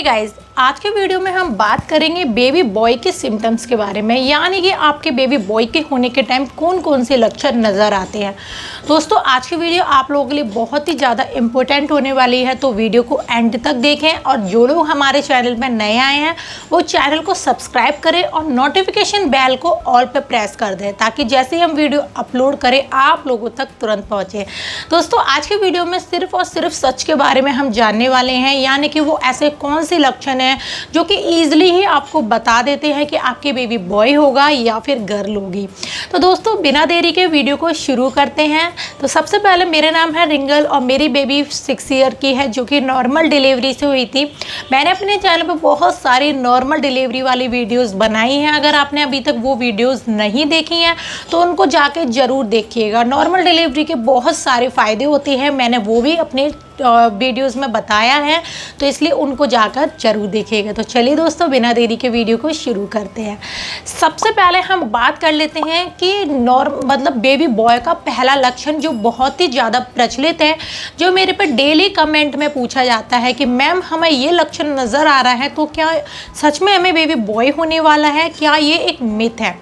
Hey guys, आज के video में हम बात करेंगे बेबी बॉय के सिम्टम्स के बारे में, यानी कि आपके बेबी बॉय के होने के टाइम कौन कौन से लक्षण नज़र आते हैं। दोस्तों आज की वीडियो आप लोगों के लिए बहुत ही ज़्यादा इम्पोर्टेंट होने वाली है, तो वीडियो को एंड तक देखें। और जो लोग हमारे चैनल में नए आए हैं वो चैनल को सब्सक्राइब करें और नोटिफिकेशन बेल को ऑल पे प्रेस कर दें, ताकि जैसे ही हम वीडियो अपलोड करें आप लोगों तक तुरंत पहुँचे। दोस्तों आज की वीडियो में सिर्फ और सिर्फ सच के बारे में हम जानने वाले हैं, यानी कि वो ऐसे कौन से लक्षण हैं जो कि ईजिली ही आपको बता देते हैं कि आपके बेबी बॉय होगा या फिर गर्ल होगी। तो दोस्तों बिना देरी के वीडियो को शुरू करते हैं। तो सबसे पहले मेरा नाम है रिंगल और मेरी बेबी 6 ईयर की है, जो कि नॉर्मल डिलीवरी से हुई थी। मैंने अपने चैनल पर बहुत सारी नॉर्मल डिलीवरी वाली वीडियोस बनाई हैं। अगर आपने अभी तक वो वीडियोस नहीं देखी हैं तो उनको जाके ज़रूर देखिएगा। नॉर्मल डिलीवरी के बहुत सारे फ़ायदे होते हैं, मैंने वो भी अपने वीडियोस में बताया है, तो इसलिए उनको जाकर जरूर देखिएगा। तो चलिए दोस्तों बिना देरी के वीडियो को शुरू करते हैं। सबसे पहले हम बात कर लेते हैं कि बेबी बॉय का पहला लक्षण जो बहुत ही ज़्यादा प्रचलित है, जो मेरे पे डेली कमेंट में पूछा जाता है कि मैम हमें ये लक्षण नज़र आ रहा है, तो क्या सच में हमें बेबी बॉय होने वाला है, क्या ये एक मिथ है?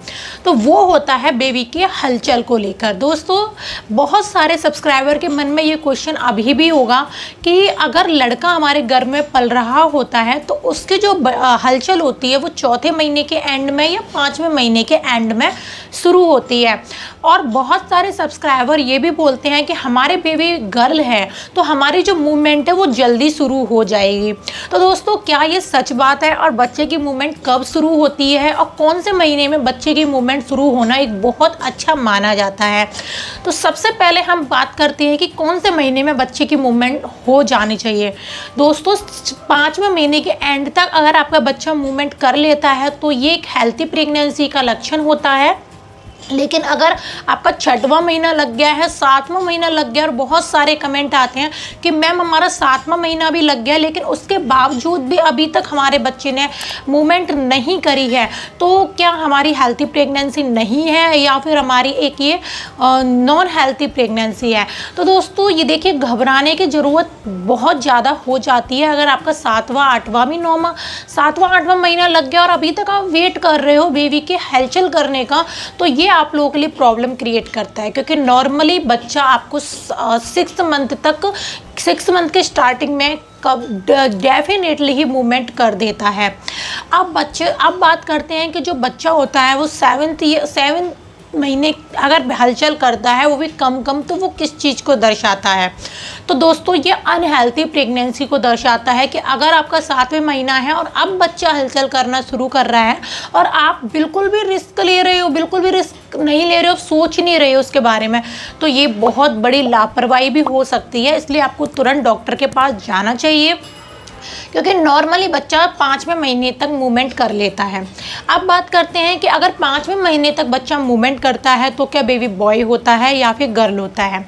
तो वो होता है बेबी के हलचल को लेकर। दोस्तों बहुत सारे सब्सक्राइबर के मन में ये क्वेश्चन अभी भी होगा कि अगर लड़का हमारे घर में पल रहा होता है तो उसकी जो हलचल होती है वो चौथे महीने के एंड में या 5वें महीने के एंड में शुरू होती है। और बहुत सारे सब्सक्राइबर ये भी बोलते हैं कि हमारे बेबी गर्ल है तो हमारी जो मूवमेंट है वो जल्दी शुरू हो जाएगी। तो दोस्तों क्या ये सच बात है और बच्चे की मूवमेंट कब शुरू होती है और कौन से महीने में बच्चे की मूवमेंट शुरू होना एक बहुत अच्छा माना जाता है? तो सबसे पहले हम बात करते हैं कि कौन से महीने में बच्चे की मूवमेंट हो जानी चाहिए। दोस्तों 5वें महीने के एंड तक अगर आपका बच्चा मूवमेंट कर लेता है तो ये एक हेल्थी प्रेगनेंसी का लक्षण होता है। लेकिन अगर आपका 6वां महीना लग गया है, 7वां महीना लग गया, और बहुत सारे कमेंट आते हैं कि मैम हमारा 7वां महीना भी लग गया लेकिन उसके बावजूद भी अभी तक हमारे बच्चे ने मूवमेंट नहीं करी है, तो क्या हमारी हेल्थी प्रेगनेंसी नहीं है या फिर हमारी एक ये नॉन हेल्थी प्रेगनेंसी है? तो दोस्तों ये देखिए घबराने की ज़रूरत बहुत ज़्यादा हो जाती है। अगर आपका 7वां 8वां भी 9वां 7वां 8वां महीना लग गया और अभी तक आप वेट कर रहे हो बेबी के हलचल करने का, तो ये आप लोगों के लिए प्रॉब्लम क्रिएट करता है, क्योंकि नॉर्मली बच्चा आपको 6 मंथ के स्टार्टिंग में कब डेफिनेटली ही मूवमेंट कर देता है। अब बात करते हैं कि जो बच्चा होता है वो 7 महीने अगर हलचल करता है वो भी कम, तो वो किस चीज़ को दर्शाता है? तो दोस्तों ये अनहेल्थी प्रेगनेंसी को दर्शाता है कि अगर आपका 7वें महीना है और अब बच्चा हलचल करना शुरू कर रहा है और आप बिल्कुल भी रिस्क ले रहे हो, बिल्कुल भी रिस्क नहीं ले रहे हो, सोच नहीं रहे हो उसके बारे में, तो ये बहुत बड़ी लापरवाही भी हो सकती है। इसलिए आपको तुरंत डॉक्टर के पास जाना चाहिए, क्योंकि नॉर्मली बच्चा 5वें महीने तक मूवमेंट कर लेता है। अब बात करते हैं कि अगर 5वें महीने तक बच्चा मूवमेंट करता है तो क्या बेबी बॉय होता है या फिर गर्ल होता है?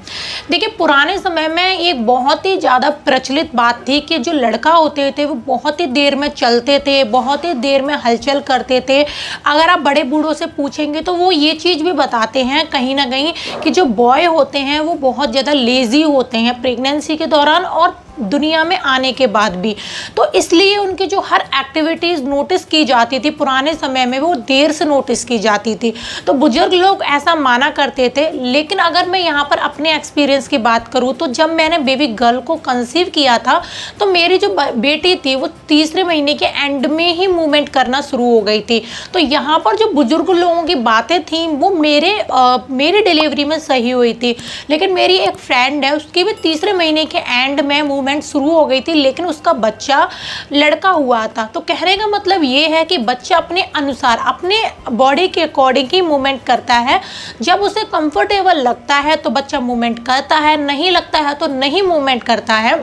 देखिए पुराने समय में एक बहुत ही ज़्यादा प्रचलित बात थी कि जो लड़का होते थे वो बहुत ही देर में चलते थे, बहुत ही देर में हलचल करते थे। अगर आप बड़े बूढ़ों से पूछेंगे तो वो ये चीज़ भी बताते हैं कहीं ना कहीं कि जो बॉय होते हैं वो बहुत ज़्यादा लेज़ी होते हैं प्रेगनेंसी के दौरान और दुनिया में आने के बाद भी। तो इसलिए उनकी जो हर एक्टिविटीज़ नोटिस की जाती थी पुराने समय में वो देर से नोटिस की जाती थी, तो बुजुर्ग लोग ऐसा माना करते थे। लेकिन अगर मैं यहाँ पर अपने एक्सपीरियंस की बात करूँ तो जब मैंने बेबी गर्ल को कंसीव किया था तो मेरी जो बेटी थी वो 3रे महीने के एंड में ही मूवमेंट करना शुरू हो गई थी। तो यहाँ पर जो बुजुर्ग लोगों की बातें थी वो मेरी डिलीवरी में सही हुई थी। लेकिन मेरी एक फ्रेंड है, उसकी भी 3रे महीने के एंड में मूवमेंट शुरू हो गई थी, लेकिन उसका बच्चा लड़का हुआ था। तो कहने का मतलब ये है कि बच्चा अपने अनुसार अपने बॉडी के अकॉर्डिंग ही मूवमेंट करता है। जब उसे कंफर्टेबल लगता है तो बच्चा मूवमेंट करता है, नहीं लगता है तो नहीं मूवमेंट करता है।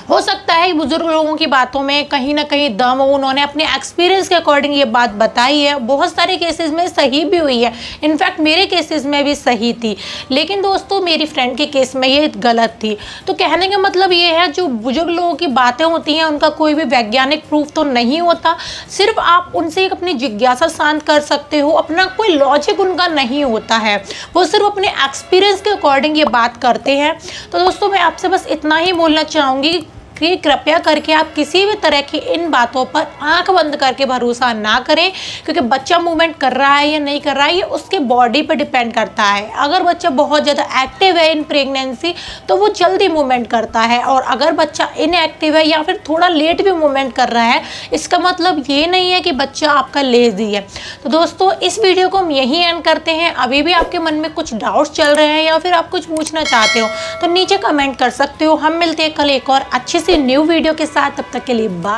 हो सकता है बुजुर्ग लोगों की बातों में कहीं ना कहीं दम हो, उन्होंने अपने एक्सपीरियंस के अकॉर्डिंग ये बात बताई है। बहुत सारे केसेस में सही भी हुई है, इनफैक्ट मेरे केसेस में भी सही थी, लेकिन दोस्तों मेरी फ्रेंड के केस में ये गलत थी। तो कहने का मतलब ये है जो बुजुर्ग लोगों की बातें होती हैं उनका कोई भी वैज्ञानिक प्रूफ तो नहीं होता, सिर्फ आप उनसे अपनी जिज्ञासा शांत कर सकते हो, अपना कोई लॉजिक उनका नहीं होता है, वो सिर्फ अपने एक्सपीरियंस के अकॉर्डिंग ये बात करते हैं। तो दोस्तों मैं आपसे बस इतना ही बोलना चाहूँगी कृपया करके आप किसी भी तरह की इन बातों पर आंख बंद करके भरोसा ना करें, क्योंकि बच्चा मूवमेंट कर रहा है या नहीं कर रहा है ये उसके बॉडी पर डिपेंड करता है। अगर बच्चा बहुत ज़्यादा एक्टिव है इन प्रेगनेंसी तो वो जल्दी मूवमेंट करता है, और अगर बच्चा इनएक्टिव है या फिर थोड़ा लेट भी मूवमेंट कर रहा है, इसका मतलब ये नहीं है कि बच्चा आपका लेजी है। तो दोस्तों इस वीडियो को हम यहीं एंड करते हैं। अभी भी आपके मन में कुछ डाउट्स चल रहे हैं या फिर आप कुछ पूछना चाहते हो तो नीचे कमेंट कर सकते हो। हम मिलते हैं कल एक और अच्छी सी न्यू वीडियो के साथ, तब तक के लिए बाय।